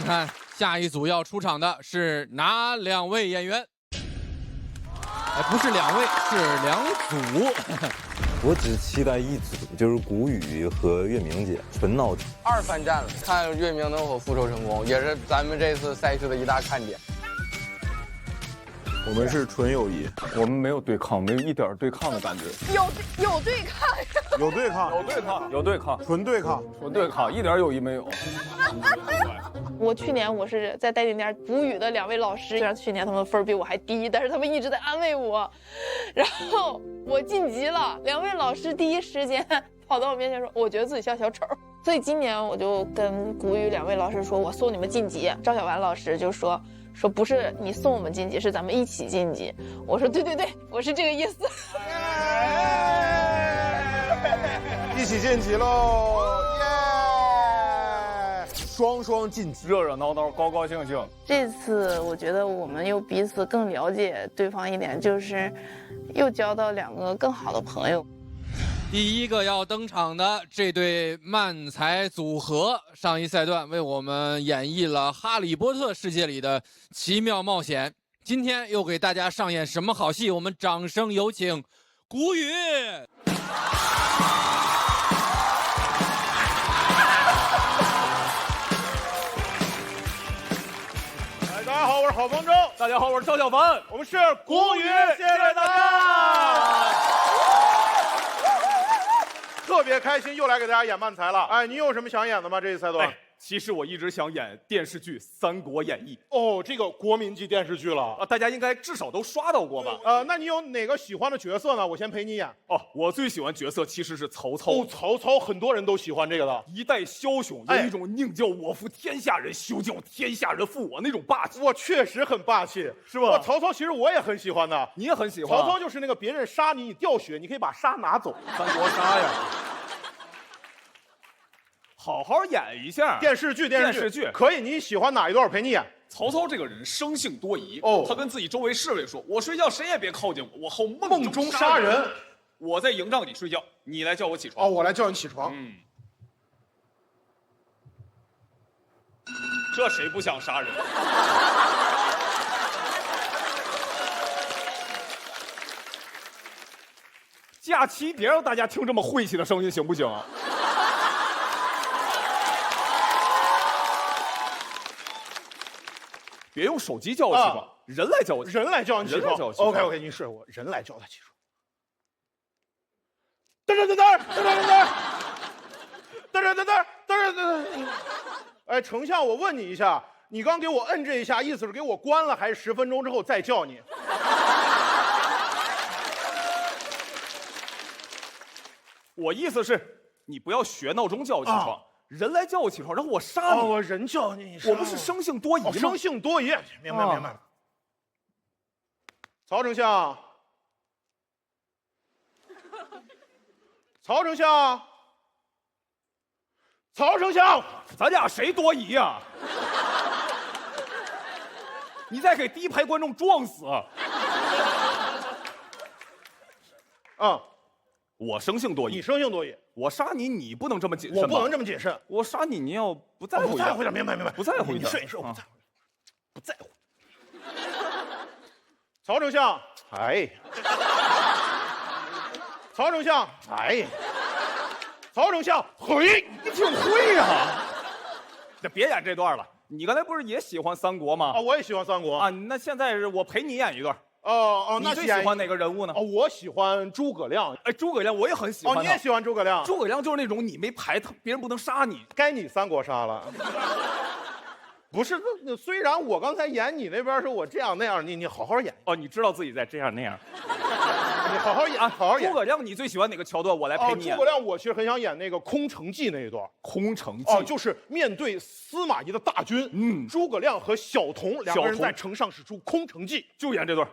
看下一组要出场的是哪两位演员？不是两位，是两组。我只期待一组，就是谷雨和月明姐，纯闹剧。二番战了，看月明能否复仇成功，也是咱们这次赛事的一大看点。我们是纯友谊，我们没有对抗，没有一点对抗的感觉。有对抗呀，有对抗，有对抗，有对抗，纯对抗，纯对抗，一点友谊没有。我去年我是在带领点谷雨的2位老师，虽然去年他们分比我还低，但是他们一直在安慰我。然后我晋级了，2位老师第一时间跑到我面前说，我觉得自己像小丑。所以今年我就跟谷雨2位老师说，我送你们晋级。赵小婉老师就说不是你送我们晋级，是咱们一起晋级。我说对，我是这个意思。一起晋级喽！耶！双晋级，热热闹闹，高高兴兴。这次我觉得我们又彼此更了解对方一点，就是又交到2个更好的朋友。第一个要登场的这对漫才组合，上一赛段为我们演绎了《哈利波特》世界里的奇妙冒险，今天又给大家上演什么好戏？我们掌声有请谷雨。大家好，我是郝方舟。大家好，我是赵小凡。我们是谷雨，谢谢大家。特别开心，又来给大家演漫才了。哎，你有什么想演的吗？这一赛段？其实我一直想演电视剧《三国演义》。哦，这个国民级电视剧了啊，大家应该至少都刷到过吧？那你有哪个喜欢的角色呢？我先陪你演。哦，我最喜欢角色其实是曹操。哦，曹操很多人都喜欢这个的，一代枭雄，有一种宁叫我负天下人，休叫天下人负我那种霸气。我确实很霸气，是吧？曹操其实我也很喜欢的，你也很喜欢。曹操就是那个别人杀你，你掉血，你可以把杀拿走，三国杀呀。好好演一下电视剧可以，你喜欢哪一段？我陪你演。曹操这个人生性多疑，哦，他跟自己周围侍卫说：“我睡觉谁也别靠近我，我好梦中杀人。我在营帐里睡觉，你来叫我起床。”哦，我来叫你起床。这谁不想杀人？假期别让大家听这么晦气的声音，行不行啊？别用手机叫我起床，人来叫我起床。人来叫你起床。OK， 你睡我，人来叫他起床。噔。哎，丞相，我问你一下，你刚给我摁这一下，意思是给我关了，还是10分钟之后再叫你？我意思是，你不要学闹钟叫我起床。人来叫我起床，然后我杀你。我人叫你，我不是生性多疑吗？生性多疑，明白。曹丞相，咱俩谁多疑呀？你再给第一排观众撞死！我生性多疑，你生性多疑。我杀你，你不能这么谨慎。我不能这么谨慎。我杀你，你要不在乎一点。不在乎一点，明白。不在乎一点。你睡，我不在乎。曹丞相，哎。曹丞相，哎。曹丞相，嘿，你挺会呀。那别演这段了。你刚才不是也喜欢三国吗？我也喜欢三国啊。那现在是我陪你演一段。那你最喜欢哪个人物呢？我喜欢诸葛亮。哎，诸葛亮我也很喜欢。你也喜欢诸葛亮？诸葛亮就是那种你没排，别人不能杀你，该你三国杀了。不是，虽然我刚才演你那边是我这样那样，你好好演。你知道自己在这样那样，你好好演，好好演。诸葛亮，你最喜欢哪个桥段？我来陪你演。诸葛亮，我其实很想演那个空城计那一段。空城计就是面对司马懿的大军，诸葛亮和小童2个人在城上使出空城计，就演这段。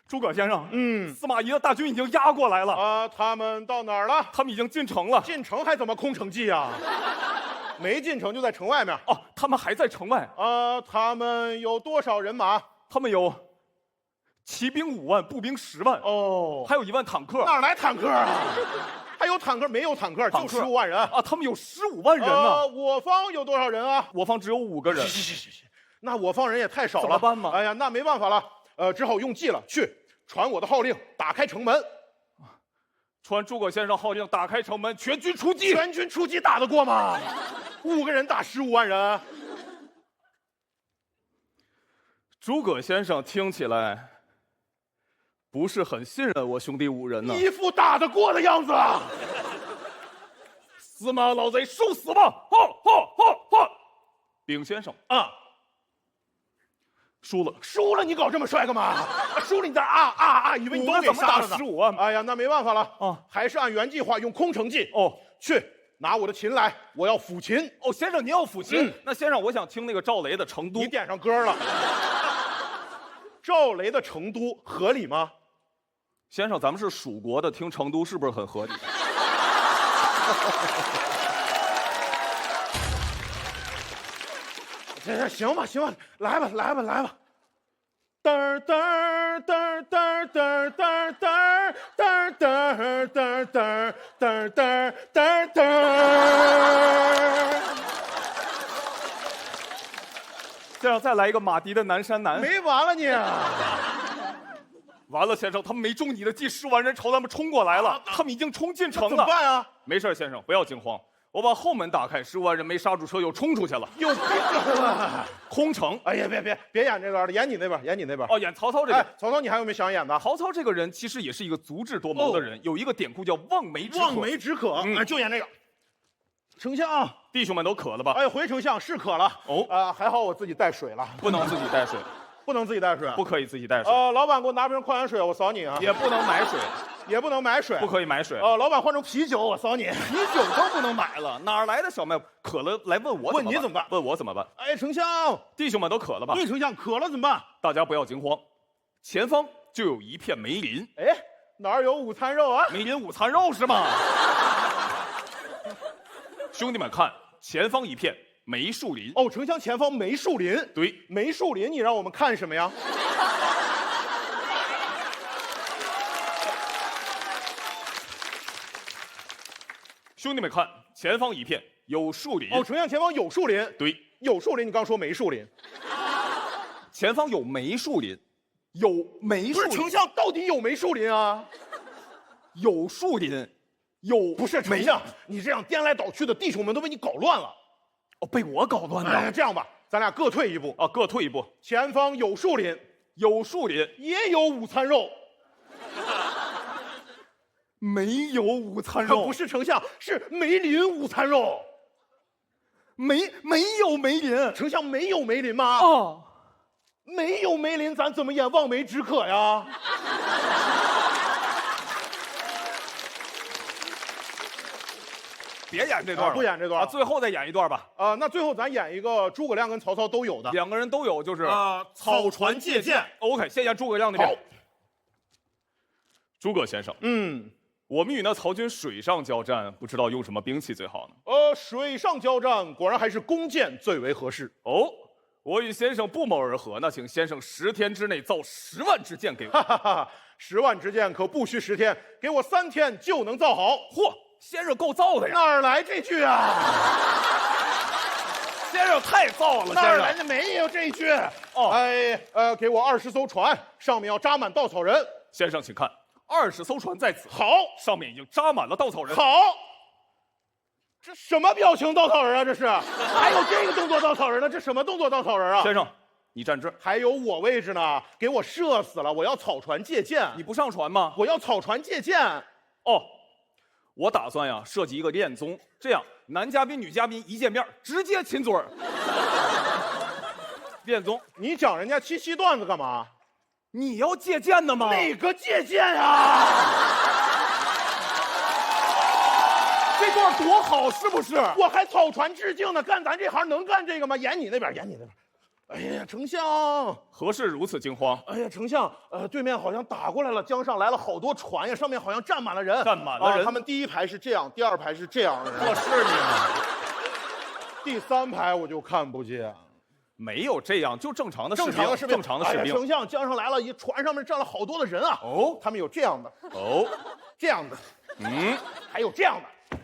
诸葛先生，司马懿的大军已经压过来了他们到哪儿了？他们已经进城了。进城还怎么空城计啊？没进城就在城外面。他们还在城外。他们有多少人马？他们有骑兵5万，步兵10万。哦，还有1万坦克。哪来坦克啊？还有坦克没有坦克，就15万人啊，他们有15万人呢。我方有多少人啊？我方只有5个人。那我方人也太少了，怎么办嘛？哎呀，那没办法了，只好用计了，去传我的号令，打开城门。传诸葛先生号令，打开城门，全军出击。全军出击打得过吗？5个人打15万人。诸葛先生听起来不是很信任我兄弟5人呢。一副打得过的样子。司马老贼，受死吧！哈！丙先生啊，输了，你搞这么帅干嘛？输了你再啊，以为你都给怎么打杀了呢15万？哎呀，那没办法了啊，还是按原计划用空城计。哦，去拿我的琴来，我要抚琴。哦，先生您要抚琴？那先生，我想听那个赵雷的《成都》。你点上歌了。赵雷的《成都》合理吗？先生，咱们是蜀国的，听成都是不是很合理？这行吧，来吧。嘚儿嘚儿嘚儿嘚儿嘚儿嘚儿嘚儿嘚儿嘚儿嘚儿嘚儿嘚儿嘚儿嘚儿嘚儿。先生，再来一个马迪的《南山南》。没完了你！完了，先生，他们没中你的计，10万人朝咱们冲过来了，他们已经冲进城了。怎么办啊？没事，先生，不要惊慌。我把后门打开，15万人没刹住车，又冲出去了。有病啊！空城。哎呀，别演这段了，演你那边。哦，演曹操这个。曹操，你还有没有想演的？曹操这个人其实也是一个足智多谋的人，有一个典故叫望梅止渴。望梅止渴，就演这个。丞相，弟兄们都渴了吧？哎，回丞相是渴了。哦，还好我自己带水了。不能自己带水。不能自己带水，不可以自己带水。老板给我拿瓶矿泉水，我扫你啊。也不能买水，也不能买水，不可以买水。老板换成啤酒，我扫你。啤酒都不能买了，哪来的小麦？渴了来问我，问你怎么办？问我怎么办？哎，丞相，弟兄们都渴了吧？对，丞相渴了怎么办？大家不要惊慌，前方就有一片梅林。哎，哪儿有午餐肉啊？梅林午餐肉是吗？兄弟们看，前方一片梅树林。哦，丞相前方梅树林。对，梅树林，你让我们看什么呀？兄弟们看，前方一片有树林。哦，丞相前方有树林。对，有树林。你刚说梅树林，前方有梅树林，有梅树林。不是丞相，到底有梅树林啊？有树林，有不是丞相，你这样颠来倒去的，弟兄们都被你搞乱了。哦，被我搞乱的。这样吧，咱俩各退一步啊，各退一步。前方有树林，有树林，也有午餐肉。没有午餐肉，不是丞相，是梅林午餐肉。没有梅林，丞相没有梅林吗？啊，没有梅林，咱怎么演望梅止渴呀？别演这段了，不演这段啊，最后再演一段吧。那最后咱演一个诸葛亮跟曹操都有的，两个人都有，就是草船借箭。OK， 先演诸葛亮那边。诸葛先生，我们与那曹军水上交战，不知道用什么兵器最好呢？水上交战果然还是弓箭最为合适。哦，我与先生不谋而合，那请先生10天之内造10万支箭给我。10万支箭可不需10天，给我3天就能造好。嚯，先生够造的呀！哪儿来这句啊？先生太造了，哪儿来的没有这句？给我20艘船，上面要扎满稻草人。先生，请看。20艘船在此，好，上面已经扎满了稻草人。好，这什么表情稻草人啊？这是，还有这个动作稻草人呢？这什么动作稻草人啊？先生，你站这儿，还有我位置呢，给我射死了！我要草船借箭。你不上船吗？我要草船借箭。哦，我打算呀设计一个恋综，这样男嘉宾女嘉宾一见面直接亲嘴儿。恋综，你讲人家七夕段子干嘛？你要借鉴的吗？哪个借鉴呀？这段多好，是不是？我还草船致敬呢，干咱这行能干这个吗？演你那边，演你那边。哎呀，丞相，何事如此惊慌？哎呀，丞相，对面好像打过来了，江上来了好多船呀，上面好像站满了人。站满了人，他们第1排是这样，第2排是这样的。我是你，第3排我就看不见。没有这样，就正常的士兵，正常的士兵。丞相，江上来了，一船上面站了好多的人啊。哦，他们有这样的，哦，这样的，还有这样的，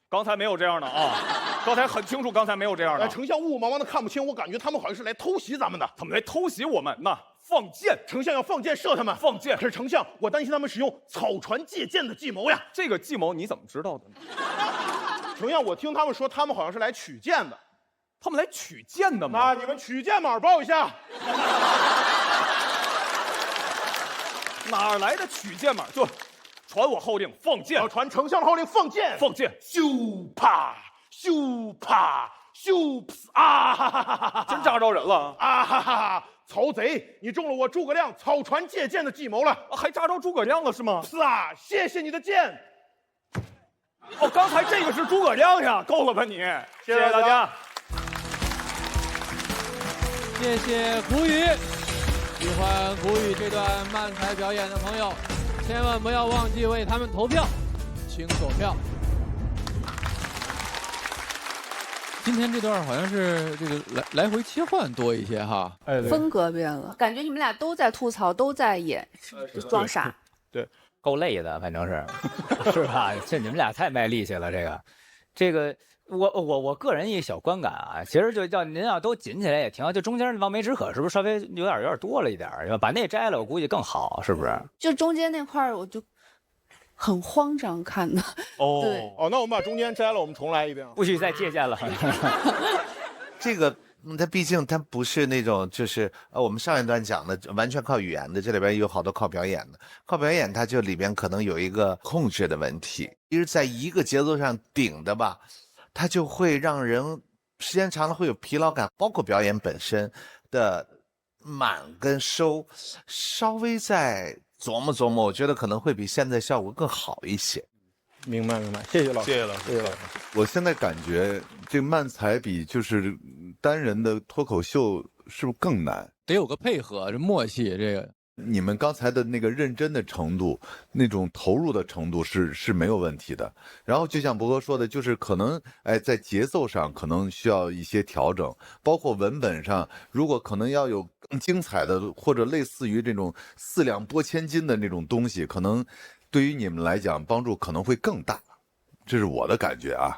刚才没有这样的啊，刚才很清楚，刚才没有这样的。丞相雾雾茫茫的看不清，我感觉他们好像是来偷袭咱们的。他们来偷袭我们，那放箭，丞相要放箭射他们，放箭可是丞相，我担心他们使用草船借箭的计谋呀。这个计谋你怎么知道的呢？丞相，我听他们说，他们好像是来取箭的。他们来取箭的吗？那你们取箭码报一下。哪儿来的取箭码？就传我号令，放箭。传丞相的号令，放箭。放箭！咻啪咻啪咻啊！哈哈哈哈！真扎着人了啊！哈哈哈！曹贼，你中了我诸葛亮草船借箭的计谋了，还扎着诸葛亮了是吗？是啊，谢谢你的箭。哦，刚才这个是诸葛亮呀，够了吧你？谢谢大家。谢谢古语。喜欢古语这段漫才表演的朋友，千万不要忘记为他们投票，请索票。今天这段好像是这个来回切换多一些哈，风格变了，感觉你们俩都在吐槽，都在演装傻。对，够累的，反正是，是吧？这你们俩太卖力气了，这个。我个人一小观感啊，其实就叫您要都紧起来也挺好，就中间望梅止渴是不是稍微有点多了一点？把那摘了，我估计更好，是不是？就中间那块我就很慌张看的。哦，对哦，那我们把中间摘了，我们重来一遍。不许再借鉴了。这个它毕竟它不是那种就是我们上一段讲的完全靠语言的，这里边有好多靠表演的。靠表演它就里边可能有一个控制的问题，其实在一个节奏上顶的吧。它就会让人时间长了会有疲劳感，包括表演本身的满跟收，稍微再琢磨琢磨，我觉得可能会比现在效果更好一些。明白，谢谢老师，谢谢老师，谢谢老师。我现在感觉这漫才比就是单人的脱口秀是不是更难？得有个配合，这默契这个。你们刚才的那个认真的程度，那种投入的程度是没有问题的。然后就像博哥说的，就是可能在节奏上可能需要一些调整，包括文本上，如果可能要有更精彩的或者类似于这种四两拨千斤的那种东西，可能对于你们来讲帮助可能会更大。这是我的感觉啊。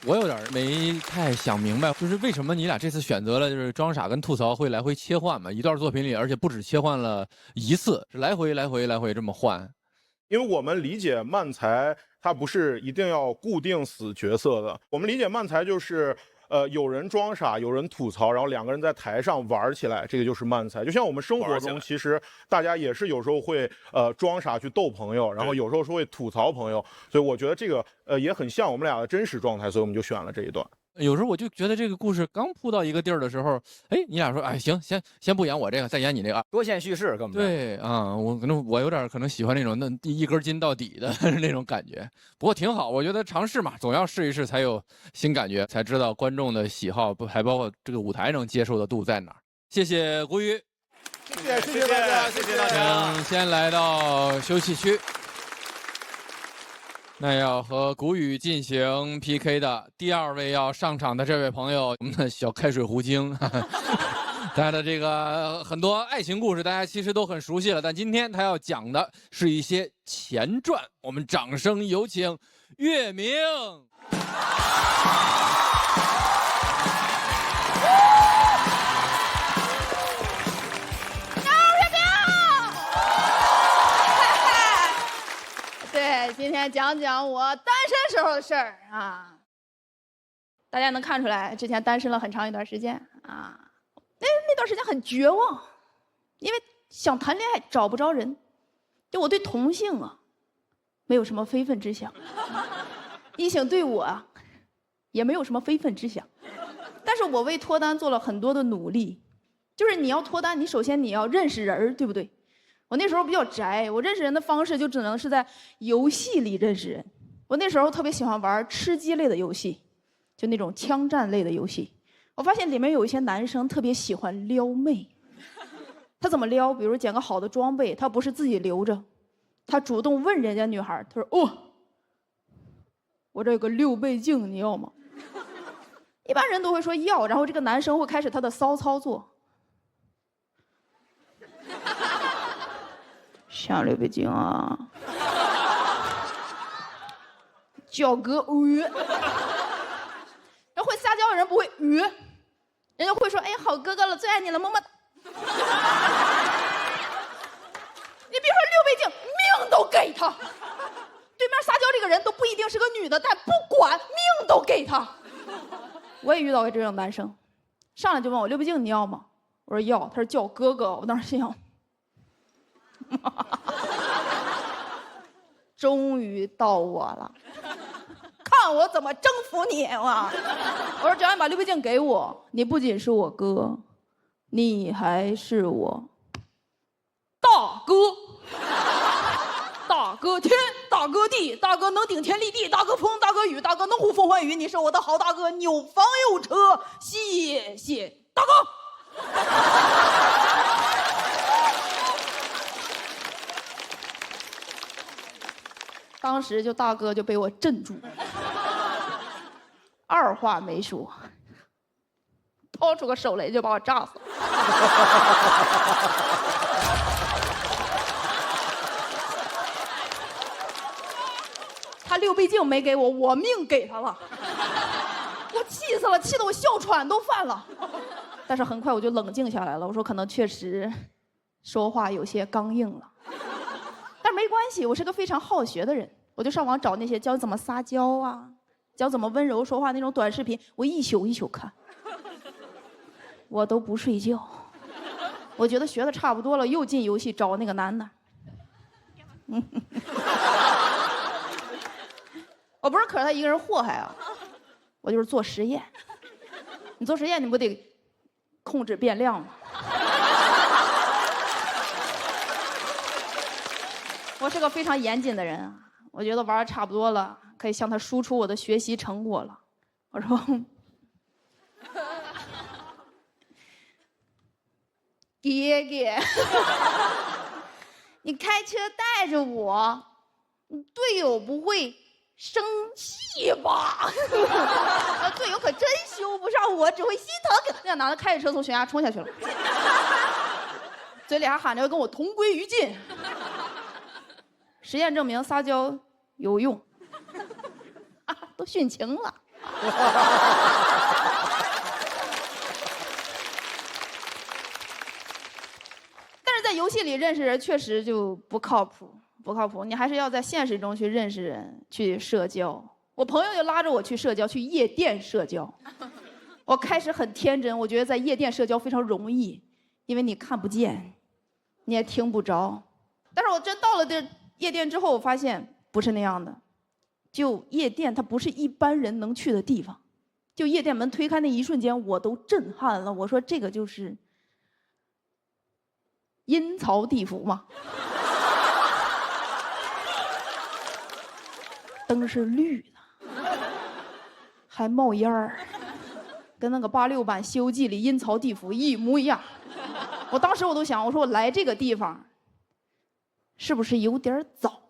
我有点没太想明白，就是为什么你俩这次选择了就是装傻跟吐槽会来回切换嘛？一段作品里，而且不止切换了一次，是来回这么换。因为我们理解漫才，它不是一定要固定死角色的。我们理解漫才就是，有人装傻，有人吐槽，然后两个人在台上玩起来，这个就是漫才。就像我们生活中，其实大家也是有时候会装傻去逗朋友，然后有时候是会吐槽朋友，所以我觉得这个也很像我们俩的真实状态，所以我们就选了这一段。有时候我就觉得这个故事刚铺到一个地儿的时候，哎，你俩说，哎，行，先不演我这个，再演你这个，多线叙事，根本对啊，我有点可能喜欢那种那一根筋到底的那种感觉。不过挺好，我觉得尝试嘛，总要试一试才有新感觉，才知道观众的喜好，还包括这个舞台能接受的度在哪儿。谢谢古雨，谢谢大家，谢谢大家。先来到休息区。那要和古雨进行 PK 的第二位要上场的这位朋友，我们的小开水壶精，他的这个很多爱情故事大家其实都很熟悉了，但今天他要讲的是一些前传，我们掌声有请月明。对，今天讲讲我单身时候的事儿啊。大家能看出来，之前单身了很长一段时间啊。那段时间很绝望，因为想谈恋爱找不着人，就我对同性啊，没有什么非分之想，异性对我啊，也没有什么非分之想。但是我为脱单做了很多的努力，就是你要脱单，你首先你要认识人，对不对？我那时候比较宅，我认识人的方式就只能是在游戏里认识人。我那时候特别喜欢玩吃鸡类的游戏，就那种枪战类的游戏。我发现里面有一些男生特别喜欢撩妹。他怎么撩？比如捡个好的装备，他不是自己留着，他主动问人家女孩，他说：“哦，我这有个6倍镜，你要吗？”一般人都会说要，然后这个男生会开始他的骚操作。像6倍镜啊，叫哥人会撒娇的人不会人家会说，哎，好哥哥了，最爱你了，么么哒。你别说刘备静，命都给他。对面撒娇这个人都不一定是个女的，但不管，命都给他。我也遇到过这种男生，上来就问我刘备静你要吗？我说要，他说叫哥哥，我当时心想，终于到我了，看我怎么征服你啊！我说只要你把刘备静给我，你不仅是我哥，你还是我大哥。大哥天，大哥地，大哥能顶天立地，大哥风，大哥雨，大哥能呼风唤雨，你是我的好大哥，有房有车，谢谢大哥。当时就大哥就被我镇住，二话没说，掏出个手雷就把我炸死了。他刘备静没给我，我命给他了，我气死了，气得我哮喘都犯了。但是很快我就冷静下来了，我说可能确实说话有些刚硬了，但没关系，我是个非常好学的人，我就上网找那些教怎么撒娇啊，教怎么温柔说话那种短视频，我一宿一宿看，我都不睡觉。我觉得学的差不多了，又进游戏找那个男的。我不是可着他一个人祸害啊，我就是做实验。你做实验你不得控制变量吗？我是个非常严谨的人啊，我觉得玩的差不多了，可以向他输出我的学习成果了。我说，爹爹，你开车带着我，你队友不会生气吧？队友可真修不上我，只会心疼。那个男的开着车从悬崖冲下去了，嘴里还喊着要跟我同归于尽。实验证明撒娇有用，都殉情了。但是在游戏里认识人确实就不靠谱。不靠谱，你还是要在现实中去认识人，去社交。我朋友就拉着我去社交，去夜店社交。我开始很天真，我觉得在夜店社交非常容易，因为你看不见，你也听不着。但是我真到了这夜店之后，我发现不是那样的。就夜店，它不是一般人能去的地方。就夜店门推开那一瞬间，我都震撼了。我说这个就是阴曹地府嘛。灯是绿的，还冒烟儿，跟那个86版《西游记》里阴曹地府一模一样。我当时我都想，我说我来这个地方，是不是有点早？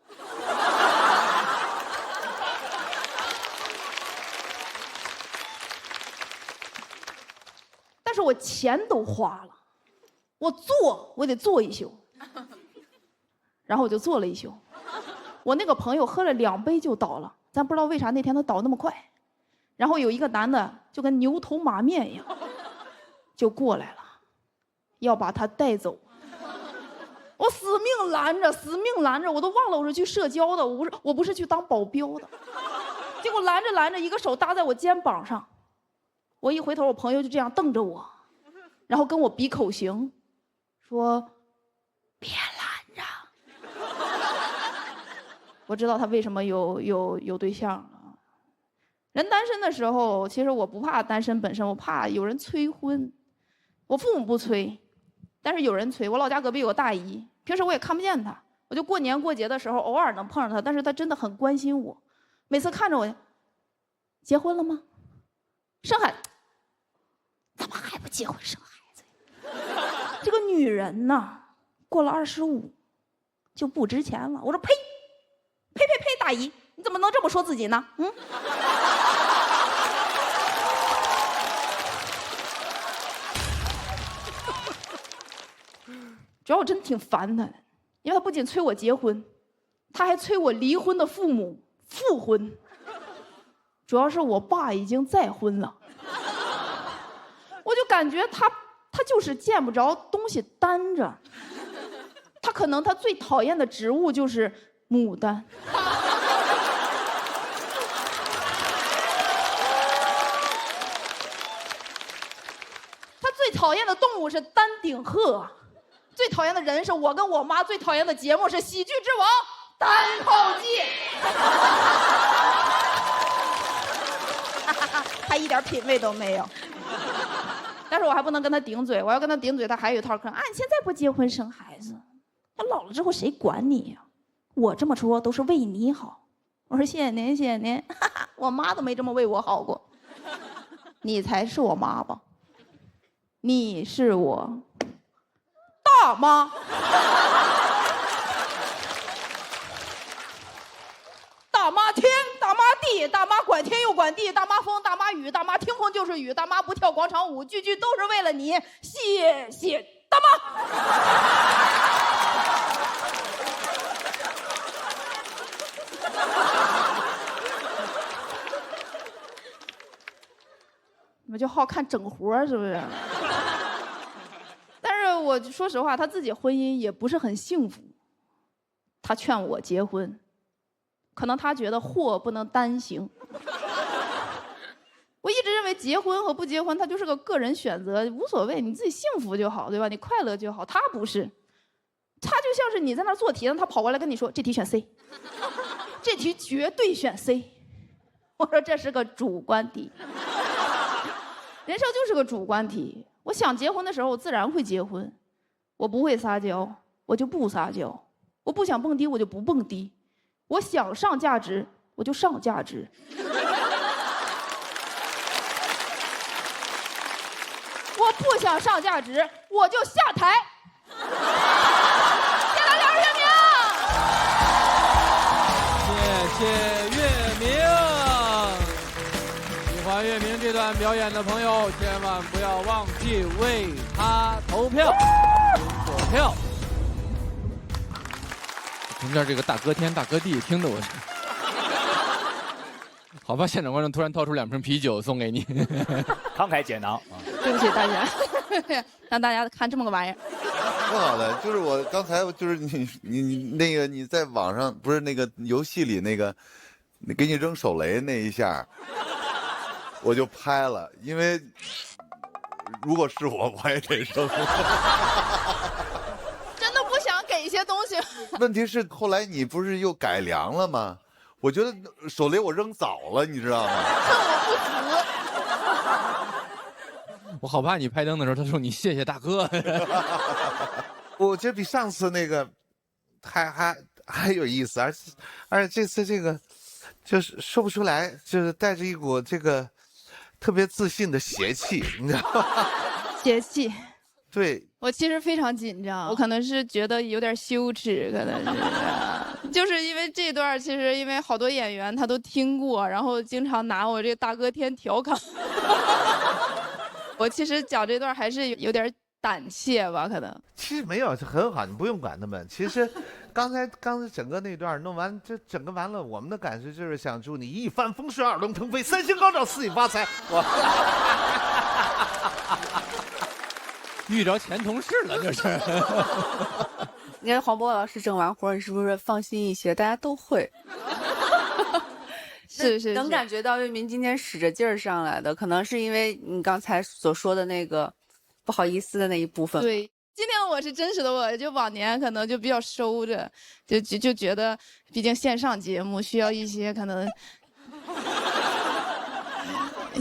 但是我钱都花了，我得坐一宿，然后我就坐了一宿。我那个朋友喝了2杯就倒了，咱不知道为啥那天他倒那么快。然后有一个男的就跟牛头马面一样，就过来了，要把他带走。我死命拦着，死命拦着，我都忘了我是去社交的，我不是去当保镖的。结果拦着拦着，一个手搭在我肩膀上，我一回头，我朋友就这样瞪着我，然后跟我比口型，说别拦着。我知道他为什么有对象了。人单身的时候，其实我不怕单身本身，我怕有人催婚。我父母不催，但是有人催。我老家隔壁有个大姨，平时我也看不见她，我就过年过节的时候偶尔能碰上她，但是她真的很关心我。每次看着我，结婚了吗？生孩子？怎么还不结婚生孩子呀？这个女人呐，过了25就不值钱了。我说呸！呸呸呸！大姨，你怎么能这么说自己呢？嗯。主要我真挺烦他的，因为他不仅催我结婚，他还催我离婚的父母复婚。主要是我爸已经再婚了，我就感觉他就是见不着东西担着，他可能他最讨厌的植物就是牡丹。他最讨厌的动物是丹顶鹤，最讨厌的人是我跟我妈，最讨厌的节目是喜剧之王单口记。他一点品味都没有，但是我还不能跟他顶嘴，我要跟他顶嘴，他还有一套嗑。啊，你现在不结婚生孩子，那老了之后谁管你呀？我这么说都是为你好。我说谢谢您，谢谢您。哈哈，我妈都没这么为我好过。你才是我妈吧？你是我大妈。大妈天，大妈地，大妈管天又管地，大妈风，大妈雨，大妈听风就是雨，大妈不跳广场舞，句句都是为了你，谢谢大妈。你们就好看整活是不是？但是我说实话，他自己婚姻也不是很幸福。他劝我结婚。可能他觉得祸不能单行。我一直认为结婚和不结婚，它就是个个人选择，无所谓，你自己幸福就好，对吧？你快乐就好。他不是，他就像是你在那做题，他跑过来跟你说这题选 C， 这题绝对选 C。我说这是个主观题，人生就是个主观题。我想结婚的时候，我自然会结婚；我不会撒娇，我就不撒娇；我不想蹦迪，我就不蹦迪。我想上价值，我就上价值。我不想上价值，我就下台。谢谢大家，月明。谢谢月明。喜欢月明这段表演的朋友，千万不要忘记为他投票，索票。从这儿这个大哥天大哥地，听得我好吧，现场观众突然掏出2瓶啤酒送给你，慷慨解囊。对不起大家，让大家看这么个玩意儿。挺好的，就是我刚才就是你那个你在网上不是那个游戏里那个，给你扔手雷那一下，我就拍了，因为如果是我也得扔。真的不想给一些东西。问题是后来你不是又改良了吗？我觉得手雷我扔早了，你知道吗？恨我不死。我好怕你拍灯的时候，他说你谢谢大哥。我觉得比上次那个还有意思，而且这次这个就是说不出来，就是带着一股这个特别自信的邪气，你知道吗？邪气。对，我其实非常紧张，我可能是觉得有点羞耻，可能是，就是因为这段其实因为好多演员他都听过，然后经常拿我这个大哥天调侃。我其实讲这段还是有点胆怯吧，可能。其实没有，很好，你不用管他们。其实，刚才整个那段弄完，这整个完了，我们的感受就是想祝你一帆风顺，二龙腾飞，三星高照，四季发财。遇着前同事了，这是。你看黄渤老师整完活，你是不是放心一些？大家都会。是能感觉到月明今天使着劲儿上来的，可能是因为你刚才所说的那个不好意思的那一部分。对，今天我是真实的我，就往年可能就比较收着，就觉得，毕竟线上节目需要一些可能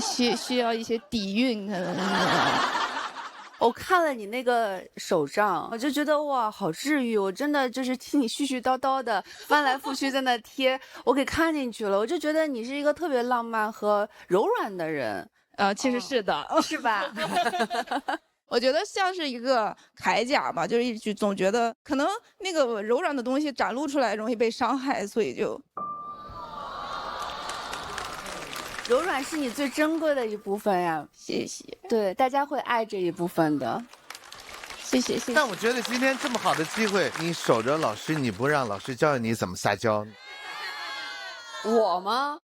需要一些底蕴，可能是。我看了你那个手账，我就觉得哇，好治愈！我真的就是听你絮絮叨叨的翻来覆去在那贴，我给看进去了。我就觉得你是一个特别浪漫和柔软的人，其实是的，是吧？我觉得像是一个铠甲吧，就是一直总觉得可能那个柔软的东西展露出来容易被伤害，所以就。柔软是你最珍贵的一部分呀，谢谢。对，大家会爱这一部分的，谢谢。但我觉得今天这么好的机会，你守着老师，你不让老师教你怎么撒娇？我吗？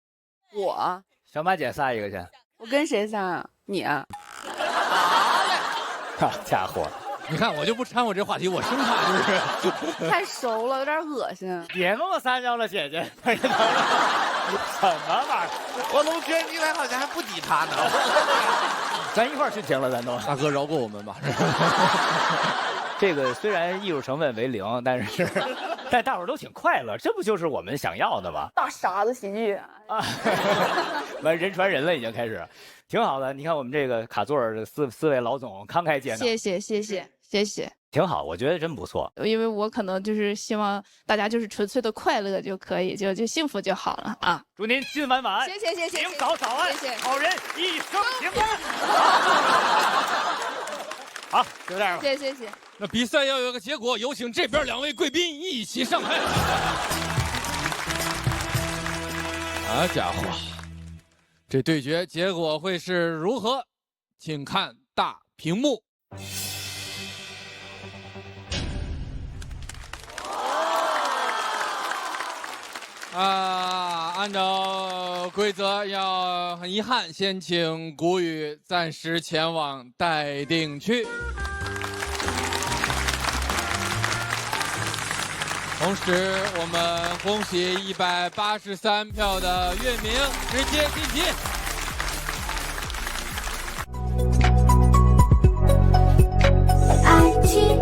我小马姐撒一个去。我跟谁撒啊？你啊？好家伙！你看我就不掺和这话题，我生怕就是太熟了，有点恶心。别跟我撒娇了，姐姐。什么玩意儿？我怎么觉得你俩好像还不敌他呢？咱一块儿去听了，咱都。大哥饶过我们吧。这个虽然艺术成分为0，但大伙儿都挺快乐，这不就是我们想要的吗？大傻子喜剧啊，完人传人了，已经开始，挺好的。你看我们这个卡座的四位老总慷慨解囊，谢谢，挺好，我觉得真不错。因为我可能就是希望大家就是纯粹的快乐就可以，就幸福就好了啊！祝您今晚晚安，谢谢，明早早安，谢谢，好人一生平安。好，就这样吧。谢谢。那比赛要有个结果，有请这边2位贵宾一起上台。好家伙，这对决结果会是如何？请看大屏幕。按照规则要很遗憾，先请谷雨暂时前往待定区。同时，我们恭喜183票的岳明直接晋级。爱情。